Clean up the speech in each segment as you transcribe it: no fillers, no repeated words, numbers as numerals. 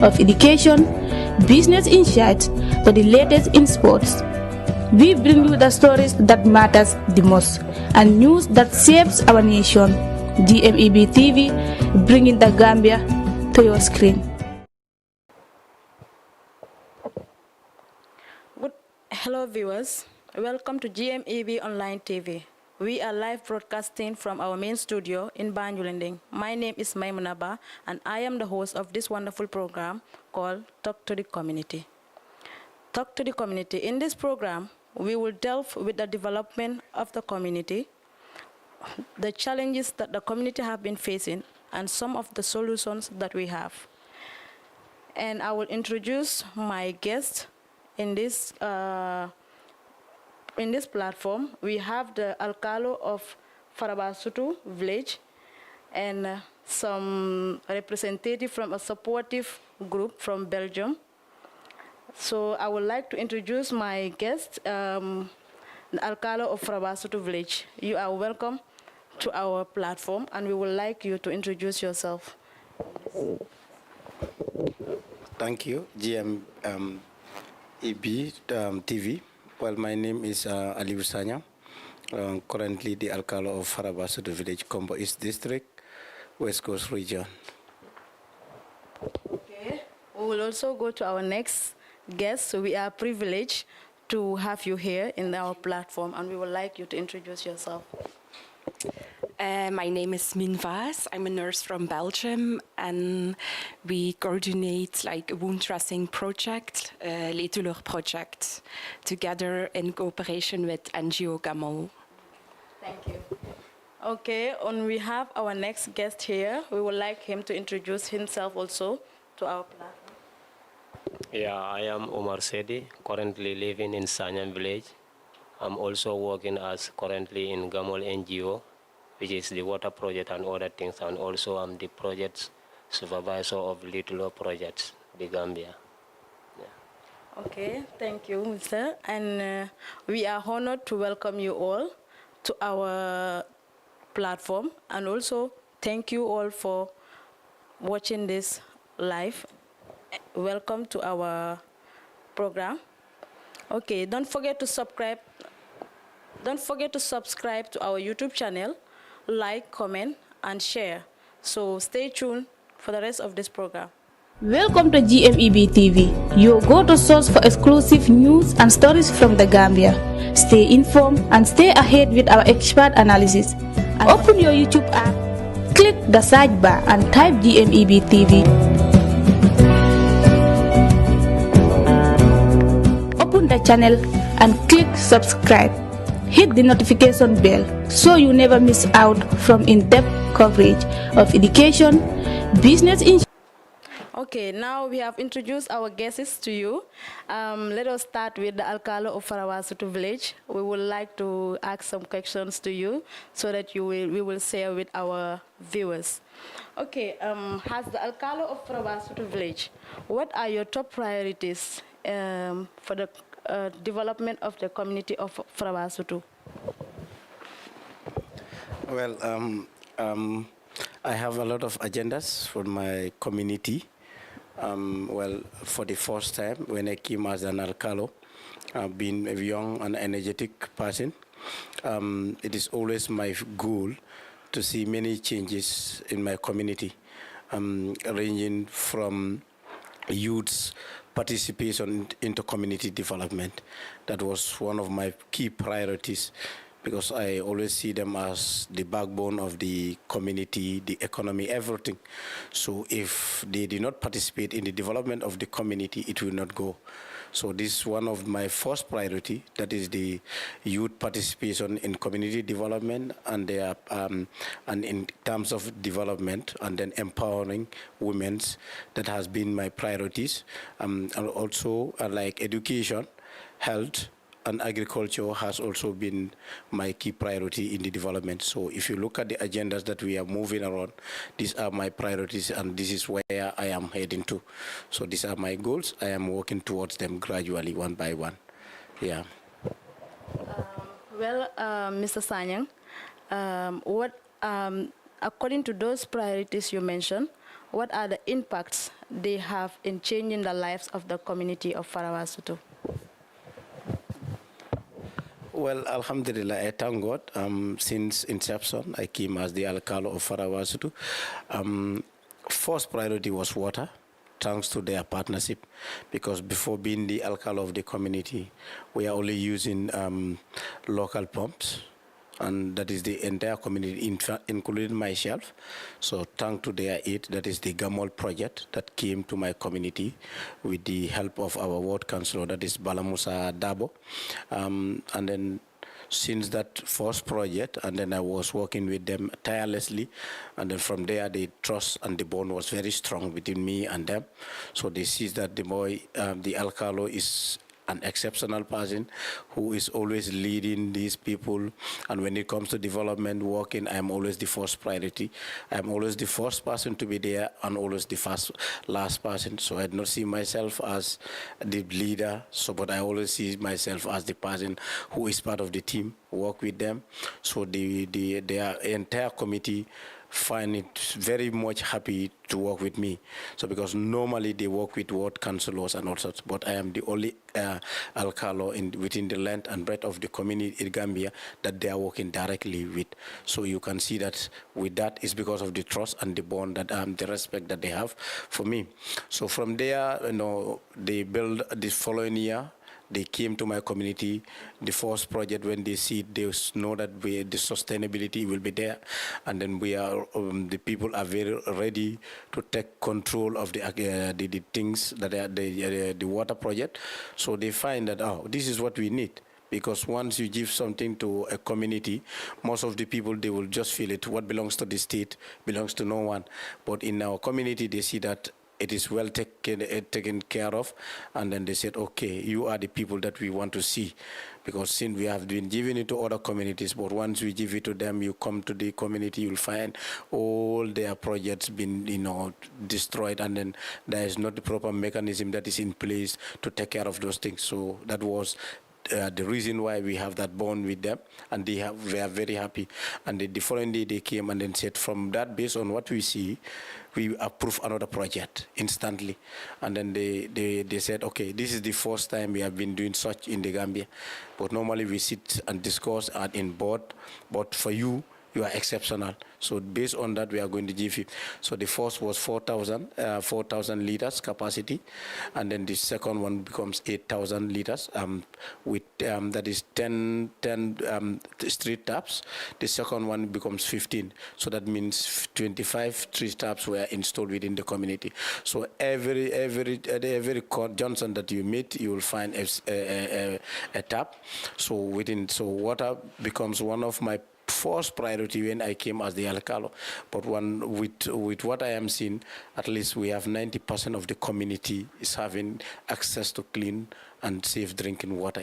of education, business insights to the latest in sports. We bring you the stories that matters the most and news that shapes our nation. GMEB TV, bringing the Gambia to your screen. Hello viewers, welcome to GMEB Online TV. We are live broadcasting from our main studio in Banjulinding. My name is Maimuna and I am the host of this wonderful program called Talk to the Community. Talk to the Community. In this program, we will delve with the development of the community, the challenges that the community have been facing, and some of the solutions that we have. And I will introduce my guest in this platform. We have the Alcalo of Farabasutu village and some representative from a supportive group from Belgium. So I would like to introduce my guest, the Alcalo of Farabasutu village. You are welcome to our platform and we would like you to introduce yourself. Thank you, GMEB TV. Well, my name is Aliou Sanya, currently the Alcalo of Farabasutu village, Combo East District, West Coast region. Okay, we will also go to our next guest. So we are privileged to have you here in our platform and we would like you to introduce yourself. My name is Min Vaas. I'm a nurse from Belgium, and we coordinate like a wound dressing project, Les Douleurs project, together in cooperation with NGO Gamol. Thank you. Okay, and we have our next guest here. We would like him to introduce himself also to our platform. Yeah, I am Omar Sedi, currently living in Sanyam village. I'm also working as currently in Gamol NGO, which is the water project and other things, and also I'm the project supervisor of Little Projects, the Gambia. Yeah. Okay, thank you, Mr. And we are honored to welcome you all to our platform, and also thank you all for watching this live. Welcome to our program. Okay, don't forget to subscribe. Don't forget to subscribe to our YouTube channel, like, comment, and share. So stay tuned for the rest of this program. Welcome to GMEB TV, your go-to source for exclusive news and stories from the Gambia. Stay informed and stay ahead with our expert analysis. And open your YouTube app, click the search bar and type GMEB TV. Open the channel and click subscribe. Hit the notification bell so you never miss out from in-depth coverage of education, business. Okay, now we have introduced our guests to you. Let us start with the Alcalo of Farabasutu village. We would like to ask some questions to you so that we will share with our viewers. Okay, as the Alcalo of Farabasutu village, what are your top priorities for the development of the community of Farabasutu? Well, I have a lot of agendas for my community. Well, for the first time when I came as an Alcalo, I've been a young and energetic person. It is always my goal to see many changes in my community, ranging from youth's participation into community development. That was one of my key priorities because I always see them as the backbone of the community, the economy, everything. So if they do not participate in the development of the community, it will not go. So this is one of my first priority, that is the youth participation in community development and their and in terms of development, and then empowering women. That has been my priorities. And also like education, health, and agriculture has also been my key priority in the development. So if you look at the agendas that we are moving around, these are my priorities and this is where I am heading to. So these are my goals. I am working towards them gradually, one by one. Yeah. Mr. Sanyang, according to those priorities you mentioned, what are the impacts they have in changing the lives of the community of Farawasutu? Well, Alhamdulillah, I thank God. Since inception, I came as the Alcalo of Farawasutu. First priority was water, thanks to their partnership, because before being the Alcalo of the community, we are only using local pumps, and that is the entire community, including myself. So thanks to their aid, that is the Gamol project that came to my community with the help of our ward councillor, that is Balamusa Dabo. And then since that first project, and then I was working with them tirelessly, and then from there the trust and the bond was very strong between me and them. So they see that the boy, the Alcalo, is an exceptional person who is always leading these people. And when it comes to development working, I'm always the first priority. I'm always the first person to be there and always the last person. So I do not see myself as the leader, but I always see myself as the person who is part of the team, work with them. So their entire committee find it very much happy to work with me. So because normally they work with ward councillors and all sorts, but I am the only Alcalo within the length and breadth of the community in Gambia that they are working directly with. So you can see that with that is because of the trust and the bond, that the respect that they have for me. So from there, they build the following year. They came to my community. The first project, when they see it, they know that the sustainability will be there, and then we are the people are very ready to take control of the things that are the water project. So they find that this is what we need. Because once you give something to a community, most of the people, they will just feel it. What belongs to the state belongs to no one. But in our community, they see that it is well taken care of, and then they said, okay, you are the people that we want to see, because since we have been giving it to other communities, but once we give it to them, you come to the community, you'll find all their projects been, destroyed, and then there is not the proper mechanism that is in place to take care of those things. So that was the reason why we have that bond with them, and they are very happy. And the following day they came and then said, from that, based on what we see, we approve another project instantly. And then they said, okay, this is the first time we have been doing such in the Gambia, but normally we sit and discuss and in board, but for you are exceptional. So based on that, we are going to give you. So the first was 4,000 liters capacity, and then the second one becomes 8,000 liters with that is 10 street taps. The second one becomes 15. So that means 25 street taps were installed within the community. So every court Johnson that you meet, you will find a tap. So water becomes one of my first priority when I came as the Alcalo. But with what I am seeing, at least we have 90% of the community is having access to clean and safe drinking water,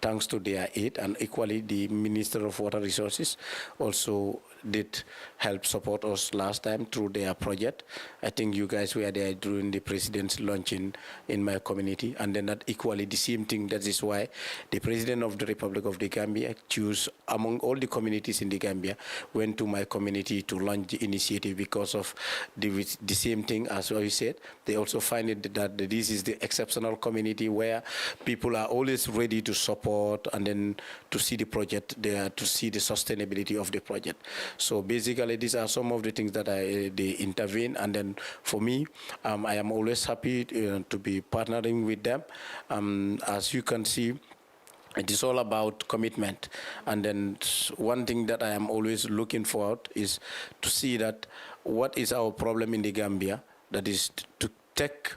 thanks to their aid. And equally, the Minister of Water Resources also did help support us last time through their project. I think you guys were there during the president's launching in my community. And then that equally the same thing. That is why the President of the Republic of the Gambia chose among all the communities in the Gambia, went to my community to launch the initiative, because of the same thing as I said. They also find it that this is the exceptional community where people are always ready to support and then to see the project there, to see the sustainability of the project. So basically, these are some of the things that they intervene. And then for me, I am always happy to be partnering with them. As you can see, it is all about commitment. And then one thing that I am always looking for is to see that what is our problem in the Gambia, that is to take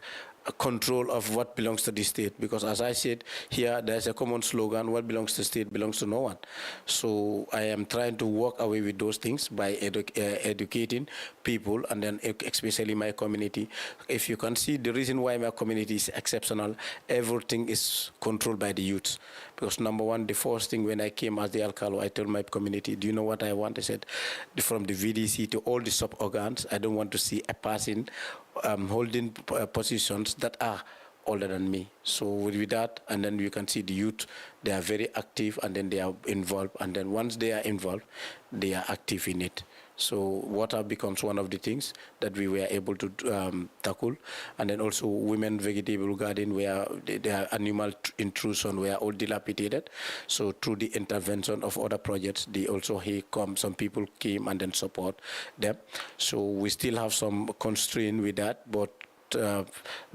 control of what belongs to the state, because as I said here, there's a common slogan: what belongs to the state belongs to no one. So I am trying to work away with those things by educating people, and then especially my community. If you can see, the reason why my community is exceptional, everything is controlled by the youth. Because number one, the first thing when I came as the Alcalo, I told my community, do you know what I want? I said, from the VDC to all the sub-organs, I don't want to see a person holding positions that are older than me. So with that, and then you can see the youth, they are very active, and then they are involved, and then once they are involved, they are active in it. So water becomes one of the things that we were able to tackle. And then also women vegetable garden where their animal intrusion were all dilapidated. So through the intervention of other projects, they also some people came and then support them. So we still have some constraint with that, but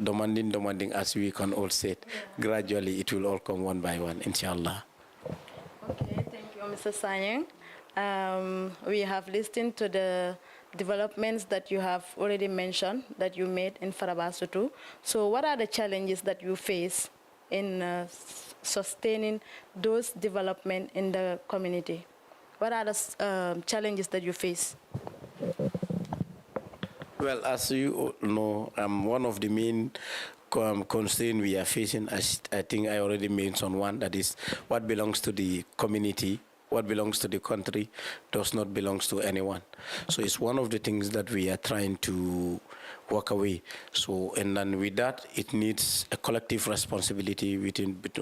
demanding as we can all say it. Gradually it will all come one by one, inshallah. Okay, thank you, Mr. Sanyang. We have listened to the developments that you have already mentioned that you made in Farabasutu. So what are the challenges that you face in sustaining those developments in the community? What are the challenges that you face? Well, as you know, one of the main constraints we are facing, I think I already mentioned one, that is what belongs to the community, what belongs to the country does not belong to anyone. So it's one of the things that we are trying to walk away. So, and then with that, it needs a collective responsibility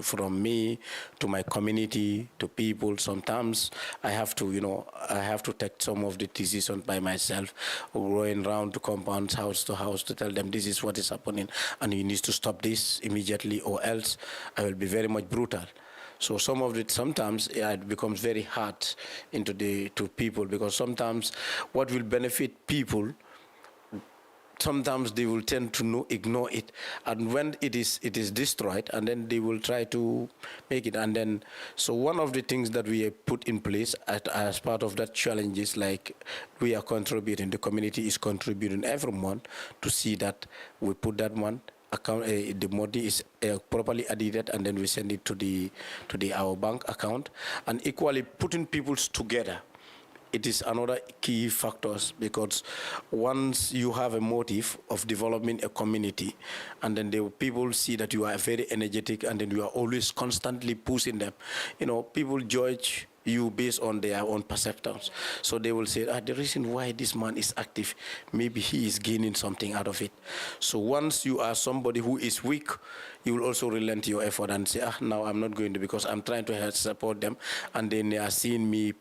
from me to my community to people. Sometimes I have to, I have to take some of the decisions by myself, going around to compounds, house to house, to tell them this is what is happening, and you need to stop this immediately, or else I will be very much brutal. So sometimes it becomes very hard to people, because sometimes what will benefit people, sometimes they will tend to ignore it, and when it is destroyed, and then they will try to make it. And then, so one of the things that we have put in place as part of that challenge is like we are contributing, the community is contributing every month to see that we put that one account, the money is properly added, and then we send it to our bank account. And equally putting people together, it is another key factors, because once you have a motive of developing a community, and then the people see that you are very energetic, and then you are always constantly pushing them, people judge you based on their own perceptions. So they will say, the reason why this man is active, maybe he is gaining something out of it. So once you are somebody who is weak, you will also relent your effort and say, now I'm not going to, because I'm trying to help support them, and then they are seeing me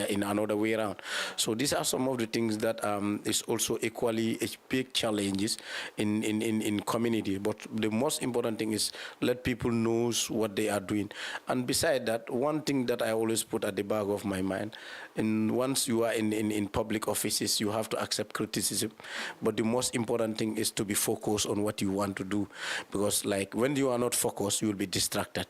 in another way around. So these are some of the things that is also equally a big challenges in community. But the most important thing is let people know what they are doing. And beside that, one thing that I always put at the back of my mind, and once you are in public offices, you have to accept criticism. But the most important thing is to be focused on what you want to do, because like when you are not focused, you will be distracted.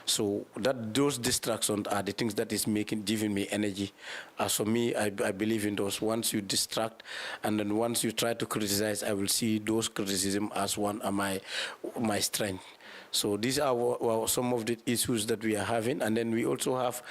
So those distractions are the things that is giving me energy. As for me, I believe in those. Once you distract, and then once you try to criticize, I will see those criticism as one of my strength. So these are some of the issues that we are having. And then we also have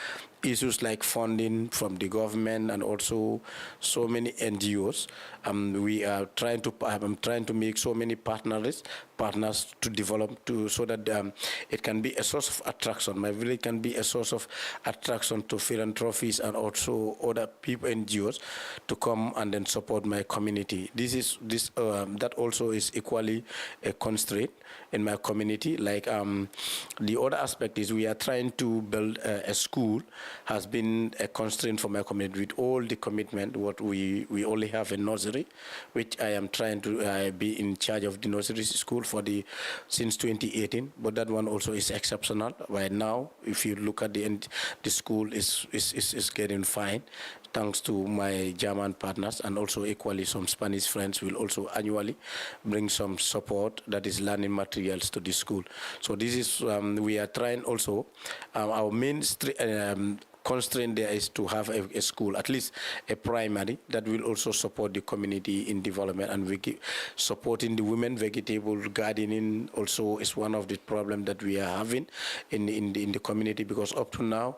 issues like funding from the government, and also so many NGOs. We are trying to make so many partners to develop so that it can be a source of attraction. My village can be a source of attraction to philanthropies and also other people, NGOs, to come and then support my community. That also is equally a constraint in my community. Like the other aspect is we are trying to build a school. Has been a constraint for my community. With all the commitment, what we only have a nursery, which I am trying to be in charge of the nursery school since 2018. But that one also is exceptional. Right now, if you look at the school is getting fine, thanks to my German partners, and also equally some Spanish friends will also annually bring some support, that is learning materials, to the school. So this is, we are trying also, our main constraint there is to have a school, at least a primary, that will also support the community in development. And we keep supporting the women. Vegetable gardening also is one of the problems that we are having in the community, because up to now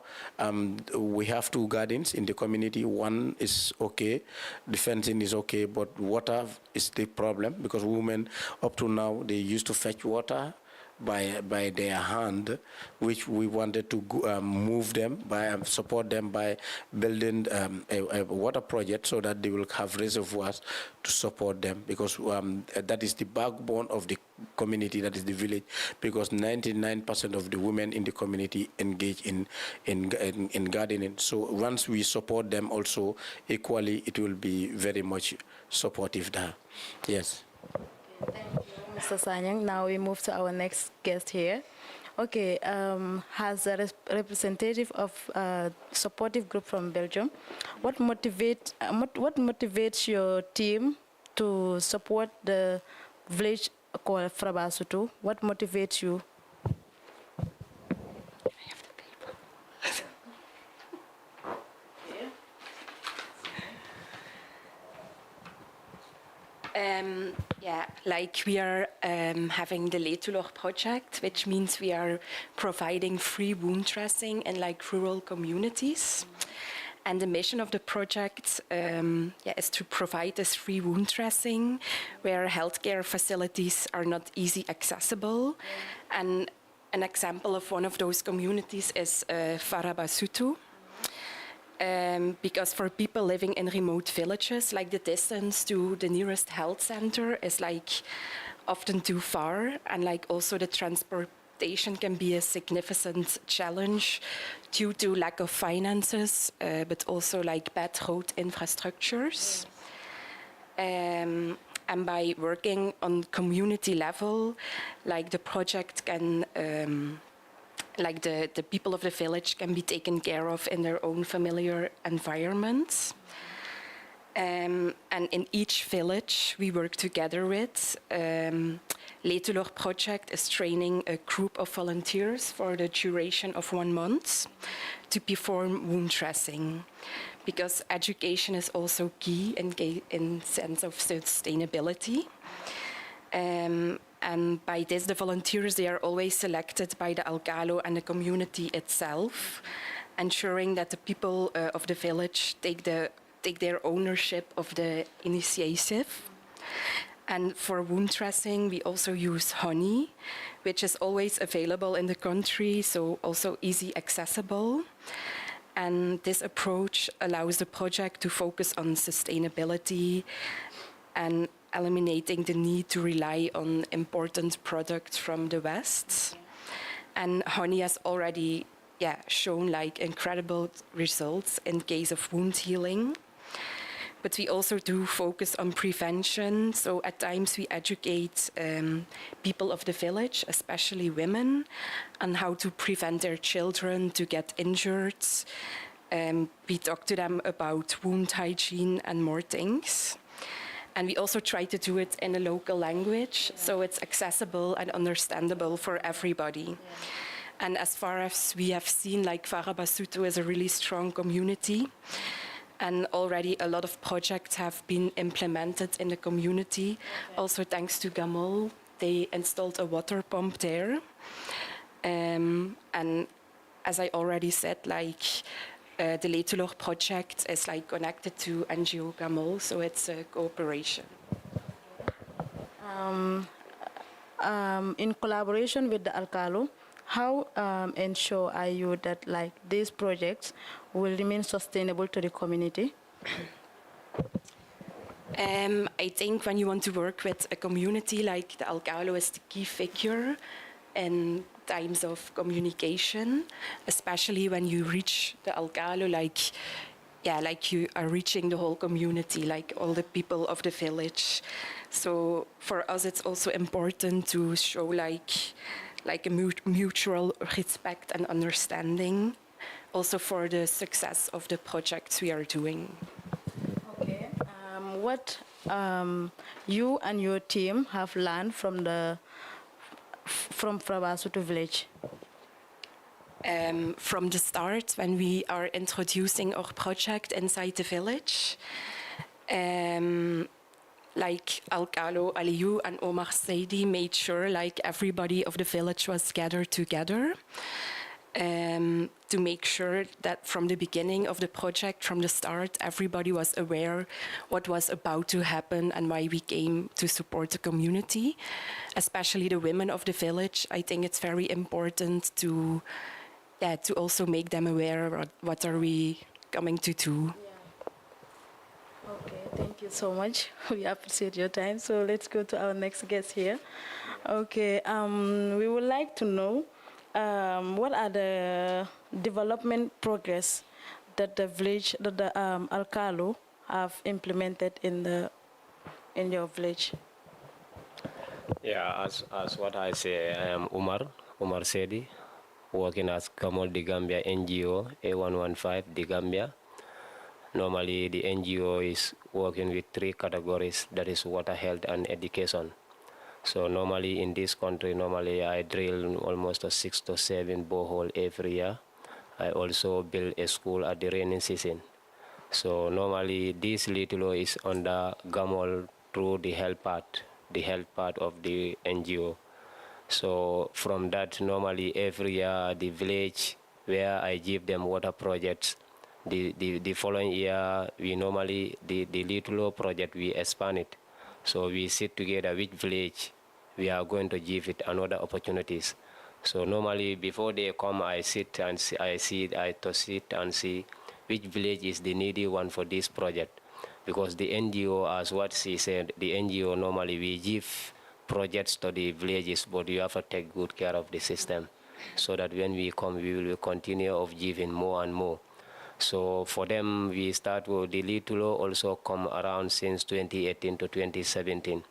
we have 2 gardens in the community. One is okay, the fencing is okay, but water is the problem, because women up to now, they used to fetch water by their hand, which we wanted to move them by support them by building a water project so that they will have reservoirs to support them, because that is the backbone of the community, that is the village, because 99% of the women in the community engage in gardening. So once we support them also equally, it will be very much supportive there. Yes. Thank you, Mr. Sanyang. Now we move to our next guest here. Okay, as a representative of a supportive group from Belgium, what motivates your team to support the village called Frabasutu? What motivates you? Yeah, like we are having the Letulor project, which means we are providing free wound dressing in like rural communities. And the mission of the project is to provide this free wound dressing where healthcare facilities are not easy accessible. And an example of one of those communities is Farabasutu. Because for people living in remote villages, like the distance to the nearest health center is like often too far, and like also the transportation can be a significant challenge due to lack of finances, but also like bad road infrastructures. And by working on community level, like the project can like the people of the village can be taken care of in their own familiar environments. And in each village we work together with, Letulor project is training a group of volunteers for the duration of 1 month to perform wound dressing, because education is also key in sense of sustainability. And by this, the volunteers, they are always selected by the Alcalo and the community itself, ensuring that the people of the village take their ownership of the initiative. And for wound dressing, we also use honey, which is always available in the country, so also easy accessible. And this approach allows the project to focus on sustainability and eliminating the need to rely on important products from the West. And honey has already shown like incredible results in case of wound healing. But we also do focus on prevention. So at times we educate people of the village, especially women, on how to prevent their children to get injured. We talk to them about wound hygiene and more things. And we also try to do it in a local language, so it's accessible and understandable for everybody. And as far as we have seen, like Farabasutu is a really strong community. And already a lot of projects have been implemented in the community. Also thanks to Gamol, they installed a water pump there. And as I already said, like the Letulor project is like connected to NGO Gamol, so it's a cooperation. In collaboration with the Alcalo, how ensure are you that like these projects will remain sustainable to the community? I think when you want to work with a community, like the Alcalo is the key figure in times of communication, especially when you reach the Alcalo, like you are reaching the whole community, like all the people of the village. So for us, it's also important to show like a mutual respect and understanding, also for the success of the projects we are doing. Okay. What you and your team have learned from Frabasutu village? From the start, when we are introducing our project inside the village, like Alcalo, Aliou and Omar Saidi made sure like everybody of the village was gathered together. to make sure that from the beginning of the project, from the start, everybody was aware what was about to happen and why we came to support the community, especially the women of the village. I think it's very important to also make them aware what are we coming to do. Okay, thank you so much. We appreciate your time. So let's go to our next guest here. Okay, we would like to know what are the development progress that the village, that the Alcalo have implemented in your village? Yeah, as what I say, I am Umar Sedi, working as Kamol the Gambia NGO A115 the Gambia. Normally, the NGO is working with 3 categories, that is water, health, and education. So normally in this country, normally I drill almost 6 to 7 borehole every year. I also build a school at the rainy season. So normally this little is under Gamol through the health part of the NGO. So from that, normally every year the village where I give them water projects, the following year we normally, the little project we expand it. So we sit together which village we are going to give it another opportunities. So normally before they come, I sit and see, I sit and see which village is the needy one for this project. Because the NGO, as what she said, the NGO normally we give projects to the villages, but you have to take good care of the system so that when we come, we will continue of giving more and more. So for them, we start with the little also come around since 2018 to 2017.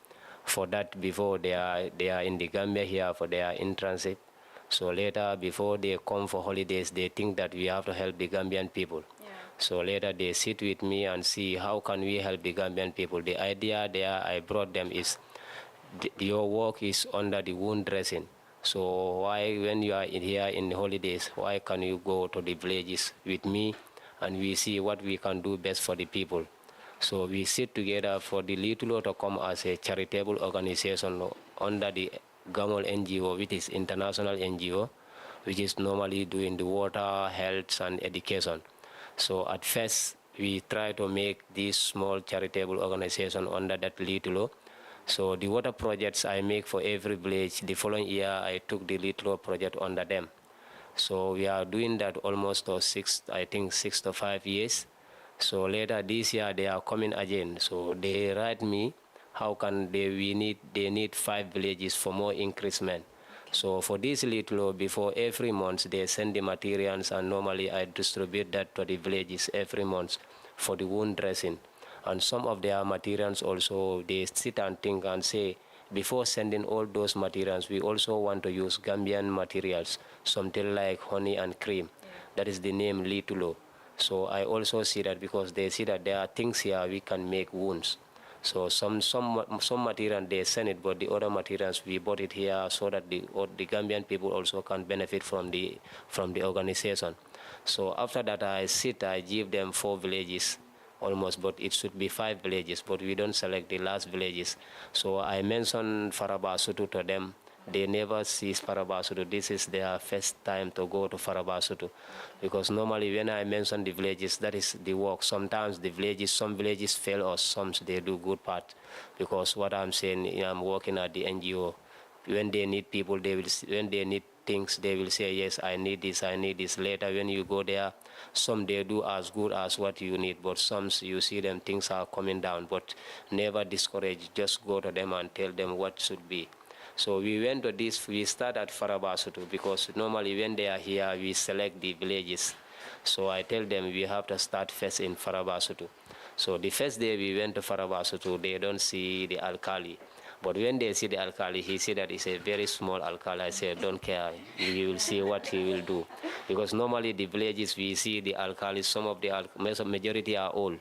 For that, before they are in the Gambia here for their internship. So later, before they come for holidays, they think that we have to help the Gambian people. Yeah. So later they sit with me and see how can we help the Gambian people. The idea there I brought them is your work is under the wound dressing. So why, when you are here in the holidays, why can you go to the villages with me and we see what we can do best for the people? So we sit together for the little to come as a charitable organization under the Gamol NGO, which is international NGO, which is normally doing the water, health, and education. So at first, we try to make this small charitable organization under that little. So the water projects I make for every village, the following year I took the little project under them. So we are doing that almost 6 to 5 years. So later this year they are coming again. So they write me how can they need 5 villages for more increasement. So for this little, before every month they send the materials, and normally I distribute that to the villages every month for the wound dressing. And some of their materials also, they sit and think and say, before sending all those materials, we also want to use Gambian materials, something like honey and cream. Yeah. That is the name Litulo. So I also see that because they see that there are things here we can make wounds. So some material they send it, but the other materials we bought it here so that the Gambian people also can benefit from the organization. So after that I give them 4 villages almost, but it should be 5 villages, but we don't select the last villages. So I mentioned Farabasutu to them. They never see Farabasutu. This is their first time to go to Farabasutu. Because normally when I mention the villages, that is the work. Sometimes some villages fail us, some they do good part. Because what I'm saying, I'm working at the NGO. When they need people, when they need things, they will say, yes, I need this. Later, when you go there, some they do as good as what you need, but some you see them, things are coming down. But never discourage, just go to them and tell them what should be. So we went to this, we start at Farabasutu, because normally when they are here, we select the villages. So I tell them we have to start first in Farabasutu. So the first day we went to Farabasutu, they don't see the alkali. But when they see the alkali, he said that it's a very small alkali. I said, don't care, you will see what he will do. Because normally the villages, we see the alkali, some of the majority are old.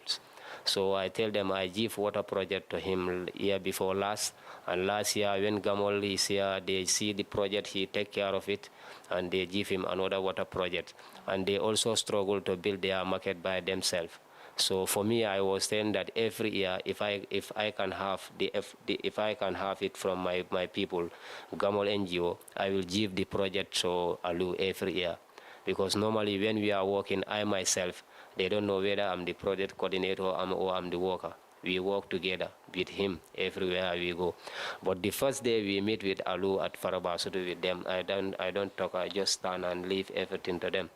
So I tell them I give water project to him year before last. And last year when Gamol is here, they see the project, he take care of it, and they give him another water project. And they also struggle to build their market by themselves. So for me, I was saying that every year, if I can have it from my people, Gamol NGO, I will give the project to Alu every year. Because normally when we are working, I myself, they don't know whether I'm the project coordinator or I'm the worker. We work together with him everywhere we go. But the first day we meet with Alu at Farabasutu with them, I don't talk, I just stand and leave everything to them.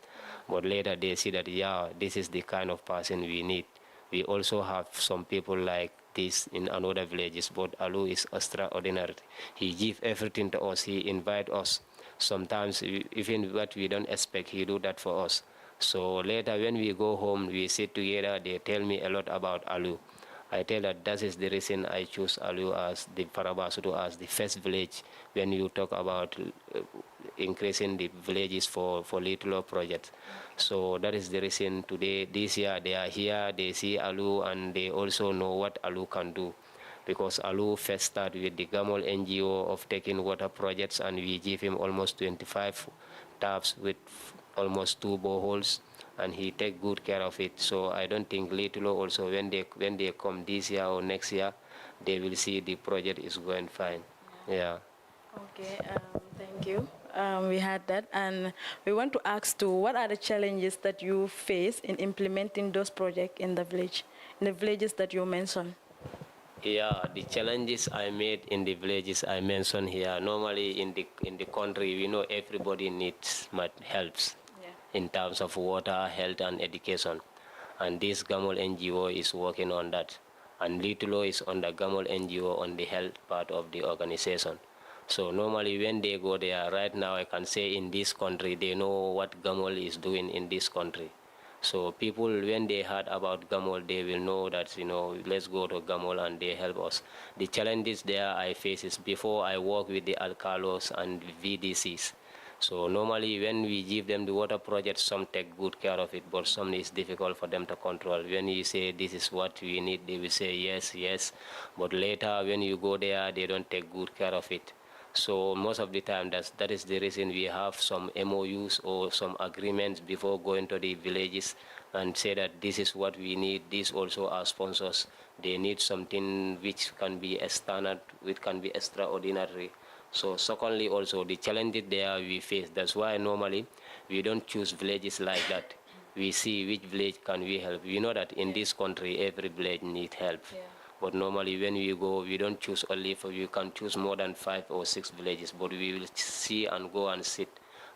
But later they see that, yeah, this is the kind of person we need. We also have some people like this in another villages, but Alu is extraordinary. He give everything to us, he invite us. Sometimes even what we don't expect, he do that for us. So later when we go home, we sit together, they tell me a lot about Alu. I tell that is the reason I choose Alu as the Farabasutu as the first village when you talk about increasing the villages for Little project. So that is the reason today, this year, they are here, they see Alu and they also know what Alu can do. Because Alu first started with the Gamol NGO of taking water projects, and we give him almost 25 taps with almost 2 boreholes, and he take good care of it. So I don't think Little also, when they come this year or next year, they will see the project is going fine. Yeah. Okay, thank you. We had that, and we want to ask too, what are the challenges that you face in implementing those projects in the villages that you mentioned? Yeah, the challenges I made in the villages I mentioned here. Normally in the country, we know everybody needs helps in terms of water, health, and education. And this Gamol NGO is working on that. And Little is on the Gamol NGO on the health part of the organization. So normally when they go there, right now I can say in this country, they know what Gamol is doing in this country. So people, when they heard about Gamol, they will know that, let's go to Gamol and they help us. The challenges there I face is before I work with the Alcalos and VDCs. So normally when we give them the water project, some take good care of it, but some is difficult for them to control. When you say this is what we need, they will say yes, yes. But later when you go there, they don't take good care of it. So most of the time, that is the reason we have some MOUs or some agreements before going to the villages and say that this is what we need. These also are sponsors. They need something which can be a standard, which can be extraordinary. So secondly, also the challenges there we face. That's why normally we don't choose villages like that. We see which village can we help. We know that in this country, every village needs help. Yeah. But normally when we go, we don't choose only for, you can choose more than 5 or 6 villages, but we will see and go and sit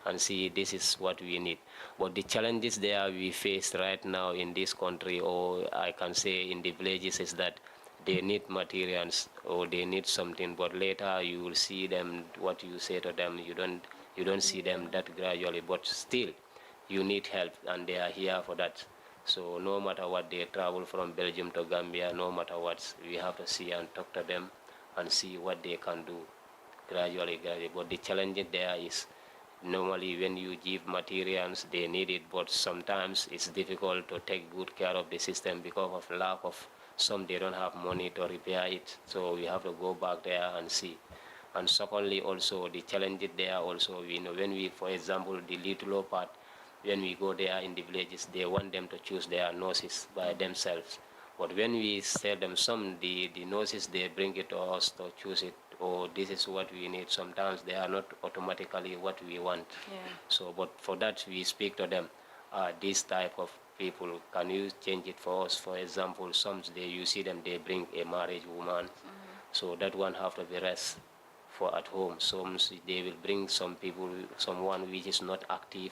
and see this is what we need. But the challenges there we face right now in this country, or I can say in the villages, is that they need materials or they need something, but later you will see them, what you say to them, you don't see them that gradually, but still you need help and they are here for that. So no matter what, they travel from Belgium to Gambia, no matter what, we have to see and talk to them and see what they can do gradually. But the challenge there is normally when you give materials, they need it, but sometimes it's difficult to take good care of the system because of lack of, some they don't have money to repair it. So we have to go back there and see. And secondly, also the challenge there also, when we, for example, the Little part, when we go there in the villages, they want them to choose their nurses by themselves. But when we tell them the nurses, they bring it to us to choose it, or this is what we need. Sometimes they are not automatically what we want. Yeah. So, but for that, we speak to them. This type of people, can you change it for us? For example, you see them, they bring a married woman. So that one have to be rest for at home. Some they will bring someone which is not active,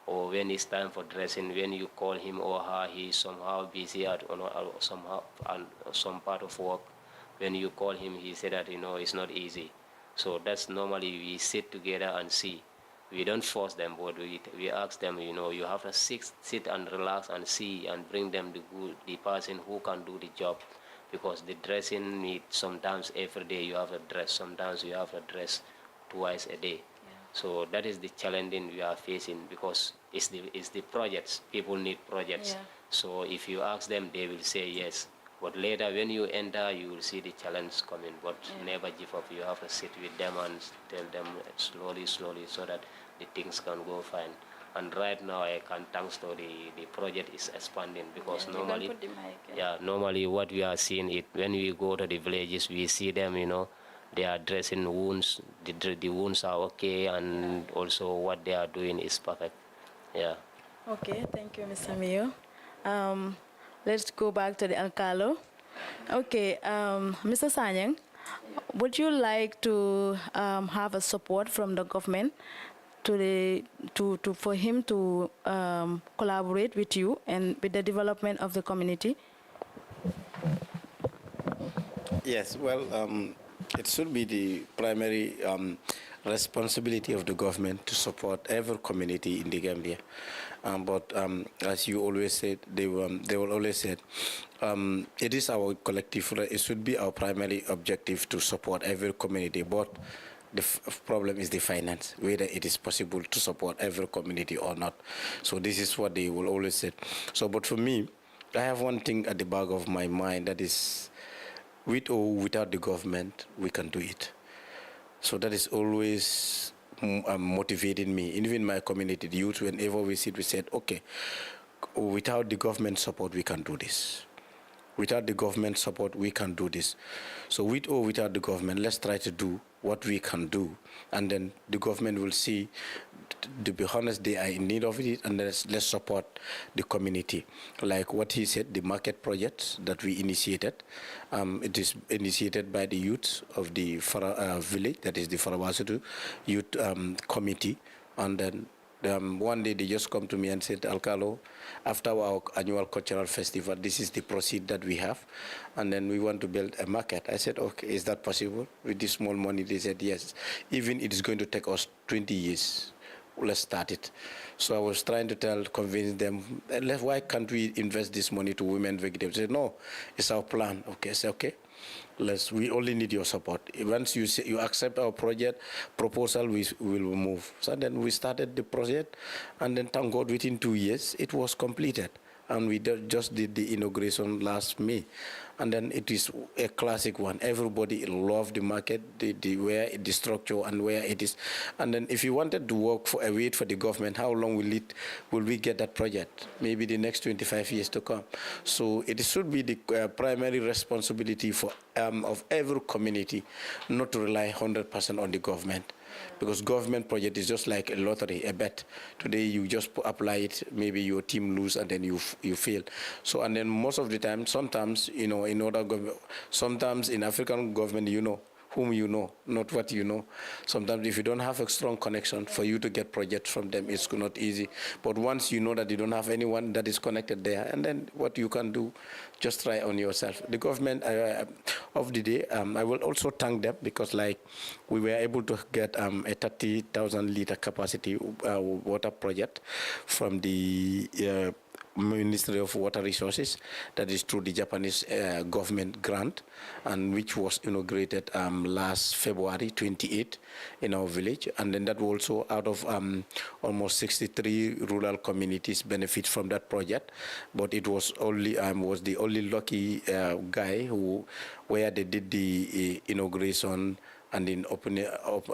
or when it's time for dressing, when you call him or her, he's somehow busy at some part of work. When you call him, he said that it's not easy. So that's normally we sit together and see. We don't force them, but we ask them, you have to sit and relax and see and bring them the person who can do the job. Because the dressing needs sometimes every day you have to dress, sometimes you have to dress twice a day. So that is the challenge we are facing, because it's the projects. People need projects. Yeah. So if you ask them, they will say yes. But later when you enter, you will see the challenge coming. But never give up. You have to sit with them and tell them slowly, so that the things can go fine. And right now, I can thanks to the project is expanding, because normally what we are seeing it when we go to the villages, we see them, they are dressing wounds, the wounds are okay, and also what they are doing is perfect. Yeah. Okay, thank you, Mr. Mio. Let's go back to the Alcalo. Okay, Mr. Sanyang, would you like to have a support from the government for him to collaborate with you and with the development of the community? Yes, well, it should be the primary responsibility of the government to support every community in the Gambia. But as you always said, they will always say, it is our collective, it should be our primary objective to support every community. But the problem is the finance, whether it is possible to support every community or not. So this is what they will always say. So, but for me, I have one thing at the back of my mind, that is, with or without the government, we can do it. So that is always motivating me. Even in my community, the youth, whenever we sit, we said, okay, without the government support, we can do this. Without the government support, we can do this. So with or without the government, let's try to do what we can do. And then the government will see, to be honest, they are in need of it, and let's support the community. Like what he said, the market projects that we initiated, it is initiated by the youth of the village, that is the Farawasutu Youth Committee. And then one day they just come to me and said, Alcalo, after our annual cultural festival, this is the proceed that we have, and then we want to build a market. I said, okay, is that possible? With this small money, they said, yes. Even it is going to take us 20 years. Let's start it. So I was trying to convince them, why can't we invest this money to women vegetables? They said, no, it's our plan. Okay, I said, okay. We only need your support. Once you accept our project proposal, we will move. So then we started the project, and then thank God within 2 years it was completed. And we just did the inauguration last May. And then it is a classic one. Everybody loved the market, where the structure and where it is. And then if you wanted to wait for the government, how long will we get that project? Maybe the next 25 years to come. So it should be the primary responsibility of every community not to rely 100% on the government. Because government project is just like a lottery, a bet. Today you just apply it, maybe your team lose, and then you fail. So, and then most of the time, sometimes, sometimes in African government, whom you know, not what you know. Sometimes if you don't have a strong connection, for you to get projects from them, it's not easy. But once you know that you don't have anyone that is connected there, and then what you can do, just try on yourself. The government of the day, I will also thank them, because we were able to get a 30,000 liter capacity water project from the Ministry of Water Resources, that is through the Japanese government grant, and which was inaugurated last February 28 in our village. And then that also, out of almost 63 rural communities benefit from that project. But it was only was the only lucky guy where they did the inauguration and then opening up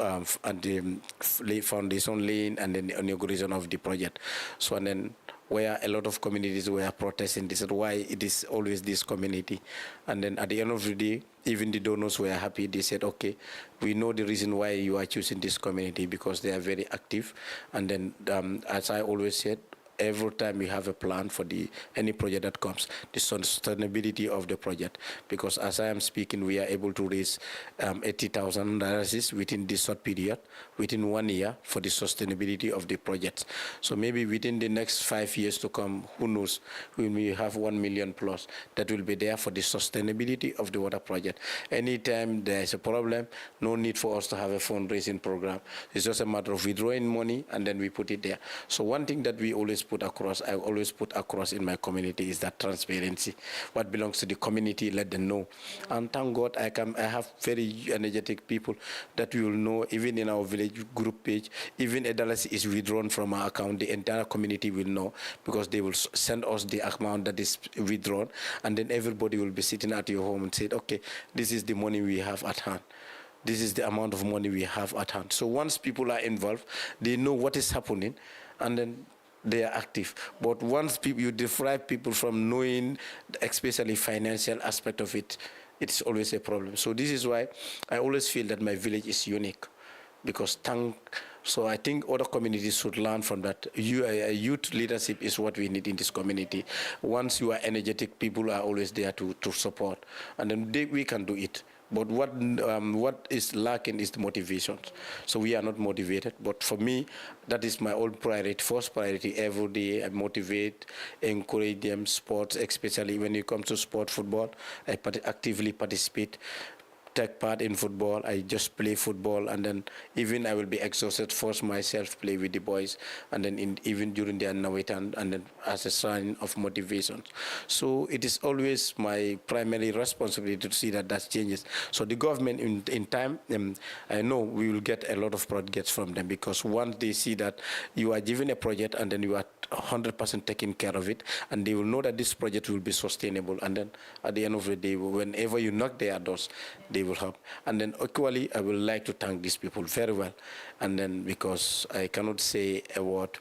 at the foundation lane, and then the inauguration of the project. So, and then where a lot of communities were protesting, they said, why it is always this community? And then at the end of the day, even the donors were happy. They said, okay, we know the reason why you are choosing this community, because they are very active. And then, as I always said, every time we have a plan for any project that comes, the sustainability of the project. Because as I am speaking, we are able to raise 80,000 analysis within this short period, within 1 year, for the sustainability of the project. So maybe within the next 5 years to come, who knows, when we have 1 million plus, that will be there for the sustainability of the water project. Anytime there is a problem, no need for us to have a fundraising program. It's just a matter of withdrawing money, and then we put it there. So one thing that we always I always put across in my community is that transparency. What belongs to the community, let them know. And thank God I have very energetic people that we will know, even in our village group page. Even a dollar is withdrawn from our account, the entire community will know, because they will send us the amount that is withdrawn, and then everybody will be sitting at your home and say, okay, this is the money we have at hand. This is the amount of money we have at hand. So once people are involved, they know what is happening, and then they are active. But once you deprive people from knowing, especially financial aspect of it, it's always a problem. So this is why I always feel that my village is unique, because thank So I think other communities should learn from that. Youth leadership is what we need in this community. Once you are energetic, people are always there to support, and then we can do it. But what is lacking is the motivation. So we are not motivated. But for me, that is my own priority, first priority every day. I motivate, encourage them, sports, especially when it comes to sport, football. I actively participate, take part in football. I just play football, and then even I will be exhausted, force myself play with the boys, and then even during their night, and then as a sign of motivation. So it is always my primary responsibility to see that that changes. So the government in time, I know we will get a lot of projects from them, because once they see that you are given a project and then you are 100% taking care of it, and they will know that this project will be sustainable, and then at the end of the day, whenever you knock their doors, they will help. And then equally, I would like to thank these people very well. And then because I cannot say a word,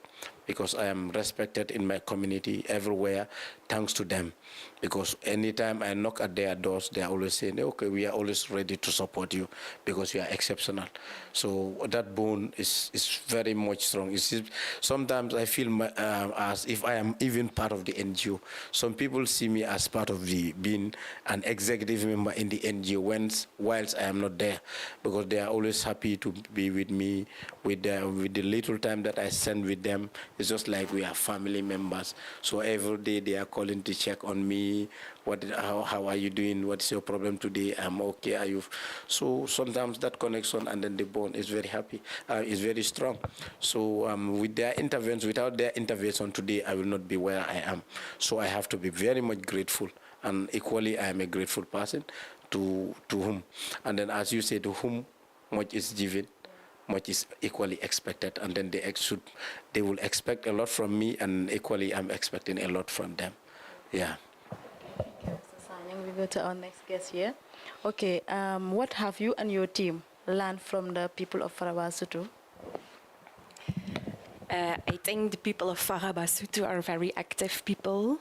because I am respected in my community everywhere, thanks to them. Because anytime I knock at their doors, they are always saying, okay, we are always ready to support you because you are exceptional. So that bond is very much strong. Sometimes I feel as if I am even part of the NGO. Some people see me as part of being an executive member in the NGO whilst I am not there, because they are always happy to be with me. With the little time that I spend with them, it's just like we are family members. So every day they are calling to check on me. How are you doing? What's your problem today? I'm okay. Are you? So sometimes that connection and then the bond is very happy, is very strong. So with their intervention, without their intervention today, I will not be where I am. So I have to be very much grateful, and equally I am a grateful person to whom. And then as you say, to whom much is given, much is equally expected, and then they will expect a lot from me, and equally I'm expecting a lot from them. Yeah. Signing, we go to our next guest here. Okay, what have you and your team learned from the people of Farabasutu? I think the people of Farabasutu are very active people,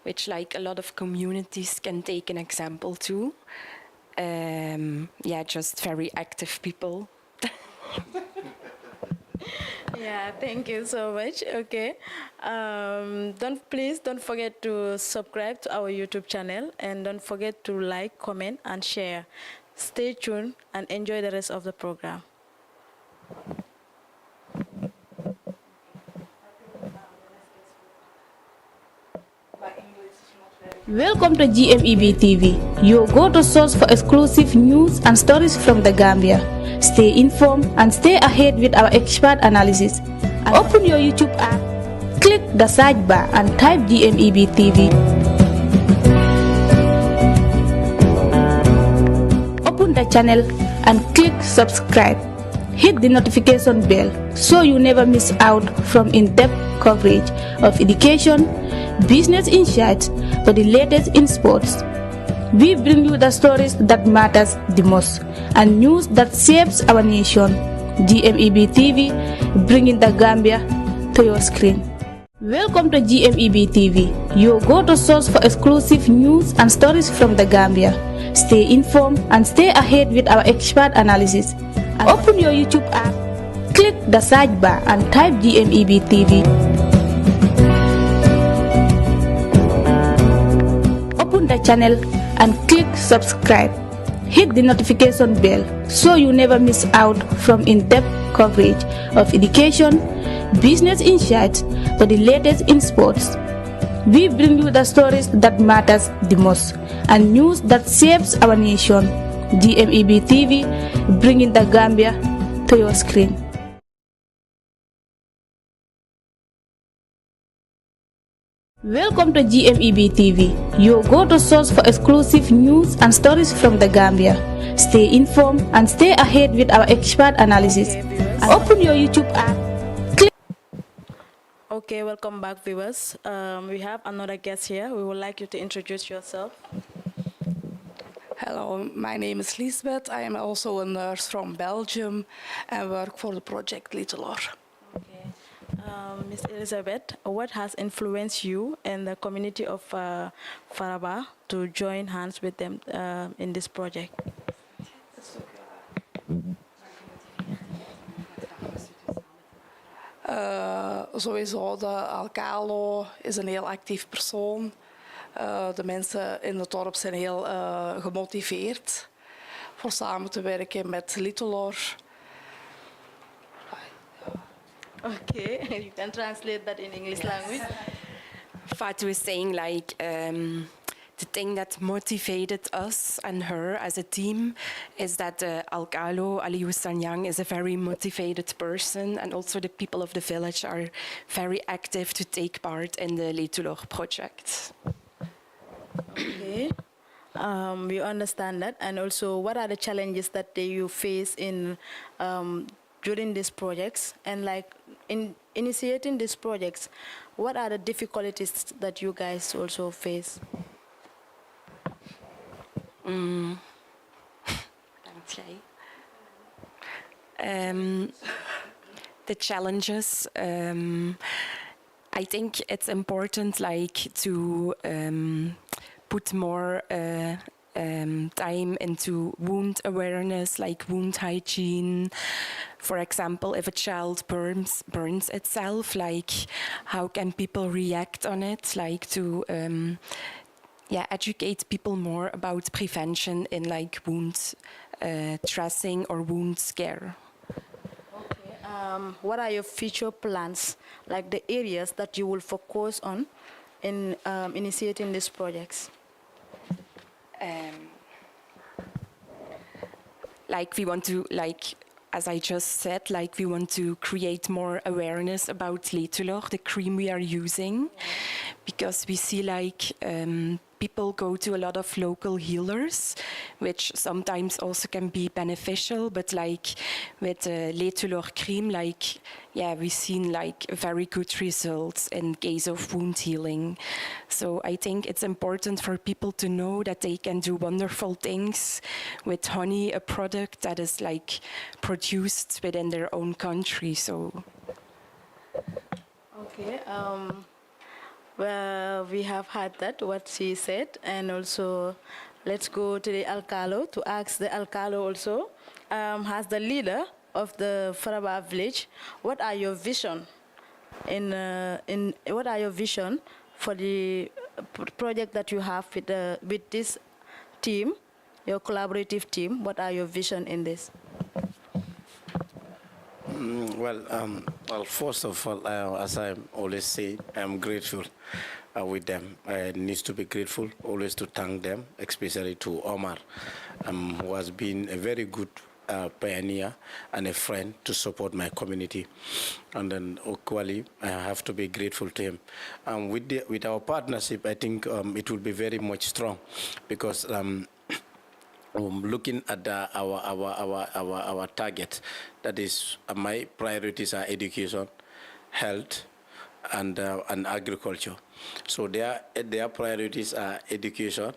which like a lot of communities can take an example to. Yeah, just very active people. Yeah, thank you so much. Okay, please don't forget to subscribe to our YouTube channel, and don't forget to like, comment, and share. Stay tuned and enjoy the rest of the program. Welcome to GMEB TV, your go-to source for exclusive news and stories from the Gambia. Stay informed and stay ahead with our expert analysis. And open your YouTube app, click the search bar and type GMEB TV. Open the channel and click subscribe. Hit the notification bell so you never miss out from in-depth coverage of education, business insights, for the latest in sports. We bring you the stories that matters the most and news that shapes our nation. GMEB TV, bringing the Gambia to your screen. Welcome to GMEB TV, your go-to source for exclusive news and stories from the Gambia. Stay informed and stay ahead with our expert analysis. And open your YouTube app, click the search bar and type GMEB TV. Open the channel and click subscribe. Hit the notification bell so you never miss out from in-depth coverage of education, business insights, for the latest in sports. We bring you the stories that matters the most and news that shapes our nation. GMEB TV, bringing the Gambia to your screen. Welcome to GMEB TV, your go-to source for exclusive news and stories from the Gambia. Stay informed and stay ahead with our expert analysis. And open your YouTube app. Okay, welcome back, viewers. We have another guest here. We would like you to introduce yourself. Hello, my name is Lisbeth. I am also a nurse from Belgium and work for the project Little Or. Okay. Ms. Elizabeth, what has influenced you and the community of Faraba to join hands with them in this project? Sowieso, de Alcalo is een heel actief persoon. De mensen in het dorp zijn heel gemotiveerd voor samen te werken met Litolor. Okay, you can translate that in English language. Fatu is saying like the thing that motivated us and her as a team is that Alcalo Aliou Sanyang is a very motivated person, and also the people of the village are very active to take part in the Letulor project. Okay. We understand that. And also, what are the challenges that you face in during these projects? And like in initiating these projects, what are the difficulties that you guys also face? Okay. The challenges. I think it's important, like, to put more time into wound awareness, like wound hygiene. For example, if a child burns itself, like, how can people react on it? Like, to educate people more about prevention in, like, wound dressing or wound care. What are your future plans, like the areas that you will focus on in initiating these projects? Like, we want to, like, as I just said, like, we want to create more awareness about Letulor, the cream we are using, because we see, like, people go to a lot of local healers, which sometimes also can be beneficial, but like with Letulor cream, like, yeah, we've seen like very good results in case of wound healing. So I think it's important for people to know that they can do wonderful things with honey, a product that is like produced within their own country. So. Okay. Well, we have had that, what she said, and also let's go to the Alcalo to ask the Alcalo also, as the leader of the Faraba village, what are your vision what are your vision for the project that you have with this team, your collaborative team? What are your vision in this? Well, first of all, as I always say, I'm grateful with them. I need to be grateful, always to thank them, especially to Omar, who has been a very good pioneer and a friend to support my community. And then equally, I have to be grateful to him. With our partnership, I think it will be very much strong, because looking at our target, that is, my priorities are education, health, and agriculture. So their priorities are education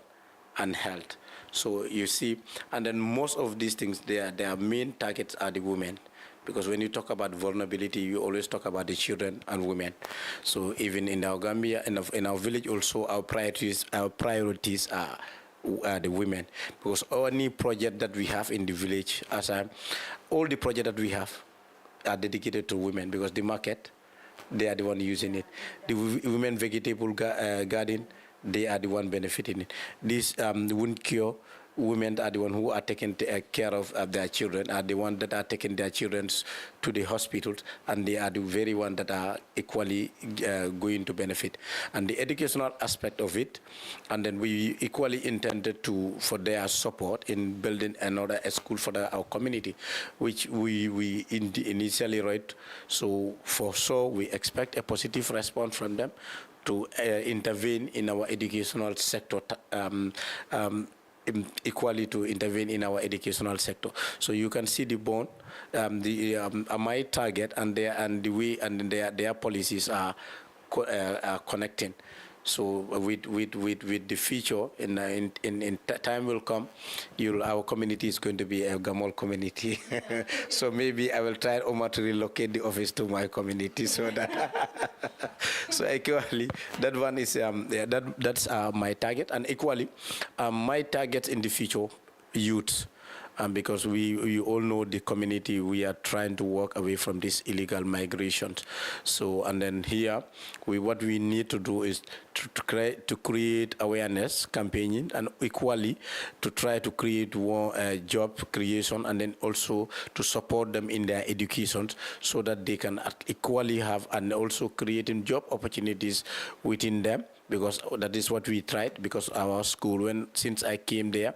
and health. So you see, and then most of these things, their main targets are the women, because when you talk about vulnerability, you always talk about the children and women. So even in our Gambia, in our village also, our priorities are the women, because any project that we have in the village, all the projects that we have are dedicated to women, because the market, they are the one using it. The women vegetable garden, they are the one benefiting it. This wound cure, women are the one who are taking care of their children, are the one that are taking their children to the hospitals, and they are the very one that are equally going to benefit. And the educational aspect of it, and then we equally intended for their support in building another school for our community, which we initially wrote. So for sure, we expect a positive response from them to intervene in our educational sector, equally to intervene in our educational sector. So you can see the bond, my target and their policies are connecting. So with the future, in time will come, our community is going to be a Gamal community. So maybe I will try Omar to relocate the office to my community, so that so equally that one is that's my target, and equally my target in the future, youth. because we all know the community, we are trying to walk away from this illegal migration. So, and then here, what we need to do is to create awareness campaigning, and equally to try to create job creation, and then also to support them in their education so that they can equally have, and also creating job opportunities within them, because that is what we tried. Because our school, since I came there,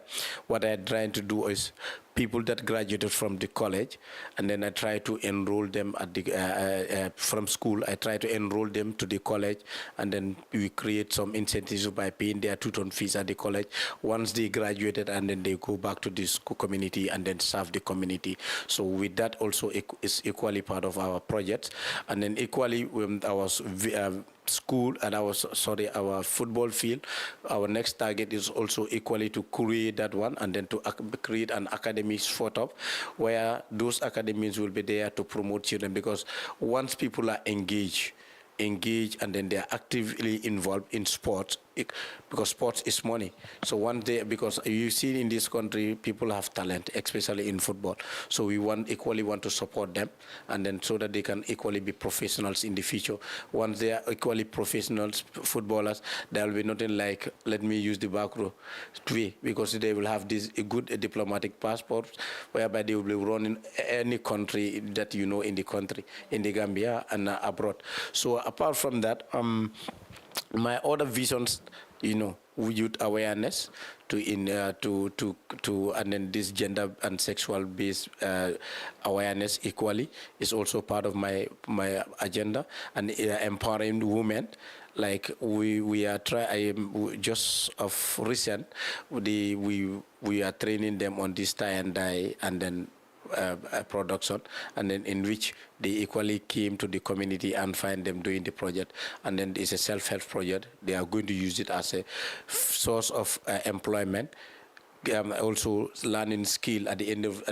what I tried to do is people that graduated from the college, and then I try to enroll them at the from school. I try to enroll them to the college, and then we create some incentives by paying their tuition fees at the college. Once they graduated, and then they go back to the school community and then serve the community. So with that also is equally part of our project, and then equally our school and our football field. Our next target is also equally to create that one, and then to create an academy sport up, where those academies will be there to promote children. Because once people are engaged, and then they are actively involved in sports, because sports is money. So one day, because you see in this country, people have talent, especially in football. So we equally want to support them, and then so that they can equally be professionals in the future. Once they are equally professionals, footballers, there will be nothing like, let me use the back row way, because they will have this good diplomatic passport, whereby they will be running any country that you know in the country, in the Gambia and abroad. So apart from that, my other visions, youth awareness and then this gender and sexual based awareness equally is also part of my agenda, and empowering women. Like we are just of recent, we are training them on this tie and dye, and then production, and then in which they equally came to the community and find them doing the project, and then it's a self-help project. They are going to use it as a source of employment, also learning skill. At the end of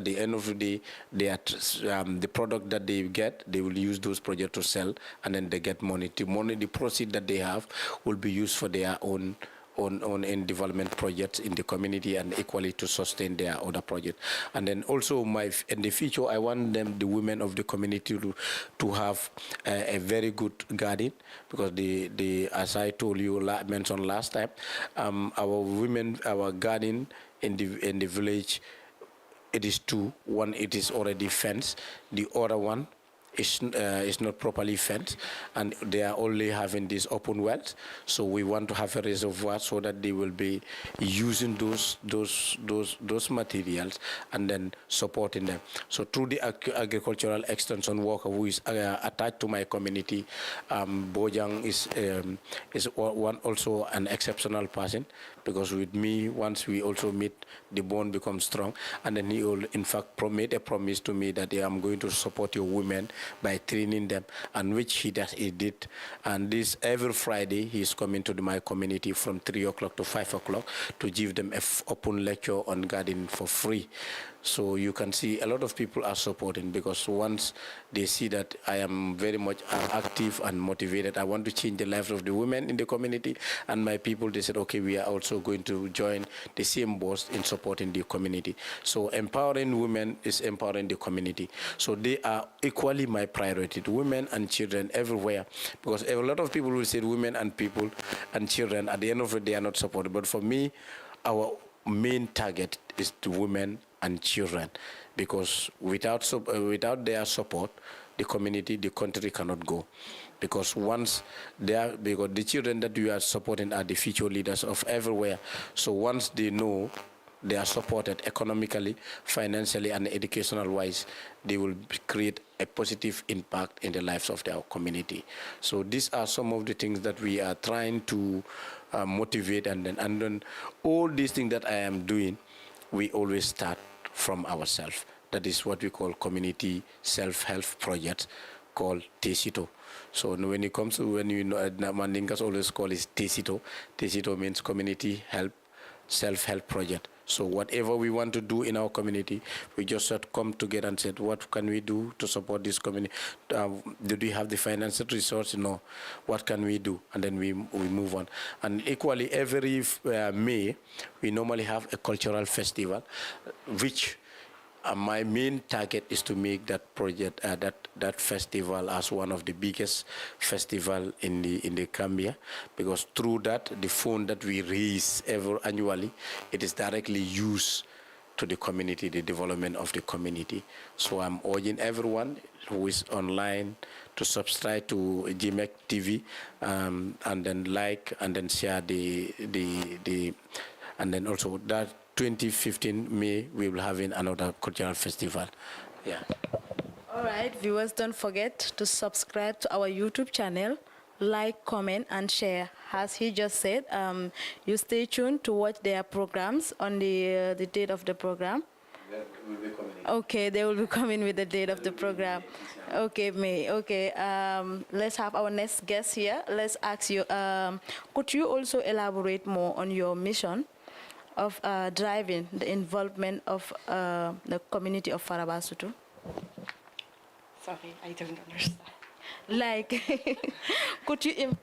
the day, they are the product that they get, they will use those projects to sell, and then they get money. The proceed that they have will be used for their own in development projects in the community, and equally to sustain their other projects. And then also in the future, I want the women of the community to have a very good garden, because as I told you, mentioned last time, our garden in the village, it is two. One, it is already fenced. The other one is not properly fenced, and they are only having these open wells. So we want to have a reservoir so that they will be using those materials and then supporting them. So through the agricultural extension worker who is attached to my community, Bojang is one also an exceptional person, because with me, once we also meet, the bond becomes strong. And then he will in fact made a promise to me that I'm going to support your women by training them, and which he did. And this every Friday he is coming to my community from 3 o'clock to 5 o'clock to give them an open lecture on gardening for free. So you can see a lot of people are supporting, because once they see that I am very much active and motivated, I want to change the life of the women in the community and my people, they said, okay, we are also going to join the same boss in supporting the community. So empowering women is empowering the community. So they are equally my priority, women and children everywhere, because a lot of people will say women and people and children, at the end of it, they are not supported. But for me, our main target is the women and children, because without their support, the community, the country cannot go. Because because the children that we are supporting are the future leaders of everywhere. So once they know they are supported economically, financially, and educational wise, they will create a positive impact in the lives of their community. So these are some of the things that we are trying to motivate, and then all these things that I am doing, we always start from ourselves. That is what we call community self-help project, called Tesito. So when it comes to, Mandinkas always call it Tesito. Tesito means community self-help project. So whatever we want to do in our community, we just come together and said, what can we do to support this community? Do we have the financial resource? No. What can we do? And then we move on. And equally, every May, we normally have a cultural festival, which my main target is to make that project, that festival, as one of the biggest festival in the Gambia, because through that, the fund that we raise annually, it is directly used to the community, the development of the community. So I'm urging everyone who is online to subscribe to GMEB TV, and then like and then share and then also that 2015 May we will have another cultural festival. Yeah. All right, viewers, don't forget to subscribe to our YouTube channel, like, comment, and share. As he just said, you stay tuned to watch their programs on the date of the program. Okay, they will be coming with the date of the program. Okay, May. Okay, let's have our next guest here. Let's ask you, could you also elaborate more on your mission of driving the involvement of the community of Farabasutu? Sorry, I don't understand. Like, could you,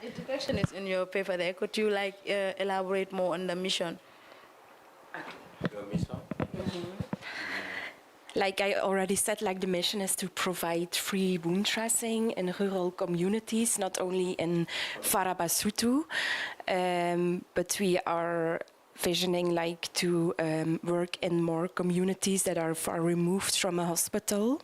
introduction is in your paper there, could you like elaborate more on the mission? Your mission? Like I already said, like the mission is to provide free wound dressing in rural communities, not only in Farabasutu, but we are visioning like to work in more communities that are far removed from a hospital.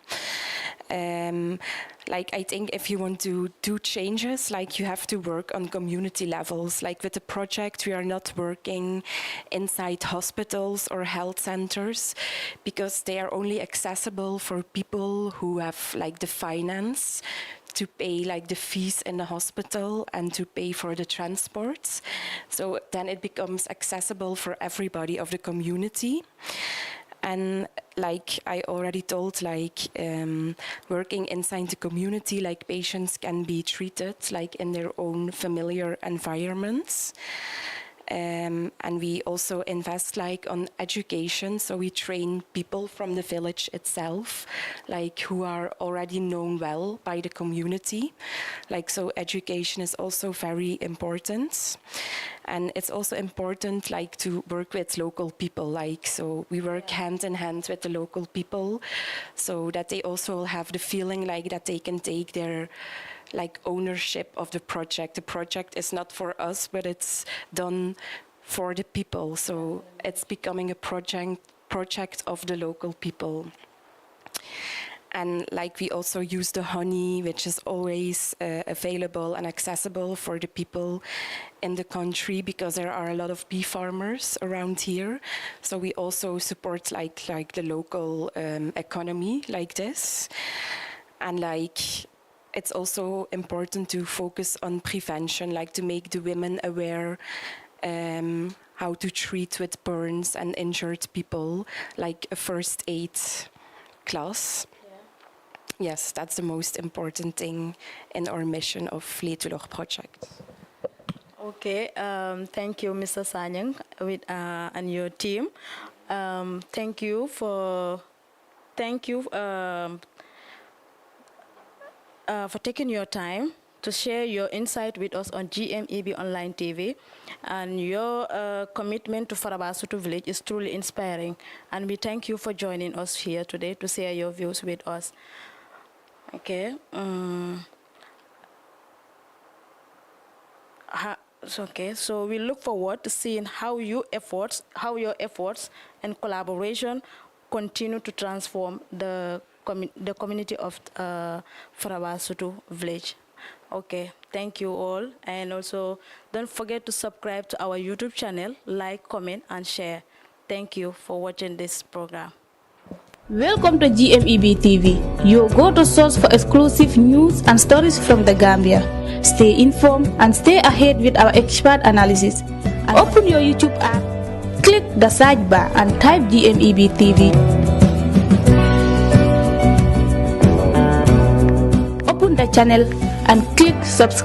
Like I think if you want to do changes, like you have to work on community levels. Like with the project, we are not working inside hospitals or health centers because they are only accessible for people who have like the finance to pay like the fees in the hospital and to pay for the transports. So then it becomes accessible for everybody of the community. And like I already told, like working inside the community, like patients can be treated like in their own familiar environments. And we also invest like on education, so we train people from the village itself, like who are already known well by the community. Like so education is also very important. And it's also important like to work with local people, like so we work hand in hand with the local people so that they also have the feeling like that they can take their like ownership of the project. The project is not for us, but it's done for the people. So it's becoming a project of the local people. And like we also use the honey, which is always available and accessible for the people in the country because there are a lot of bee farmers around here. So we also support like the local economy like this. And like it's also important to focus on prevention, like to make the women aware how to treat with burns and injured people, like a first aid class. Yes, that's the most important thing in our mission of Leedulog project. Okay, thank you, Mr. Sanyang, and your team. Thank you for taking your time to share your insight with us on GMEB Online TV. And your commitment to Farabasutu village is truly inspiring. And we thank you for joining us here today to share your views with us. Okay. Okay, so we look forward to seeing how your efforts and collaboration continue to transform the community of Farabasutu village. Okay, thank you all. And also, don't forget to subscribe to our YouTube channel, like, comment, and share. Thank you for watching this program. Welcome to GMEB TV, your go-to source for exclusive news and stories from the Gambia. Stay informed and stay ahead with our expert analysis. And open your YouTube app, click the search bar and type GMEB TV. Open the channel and click subscribe.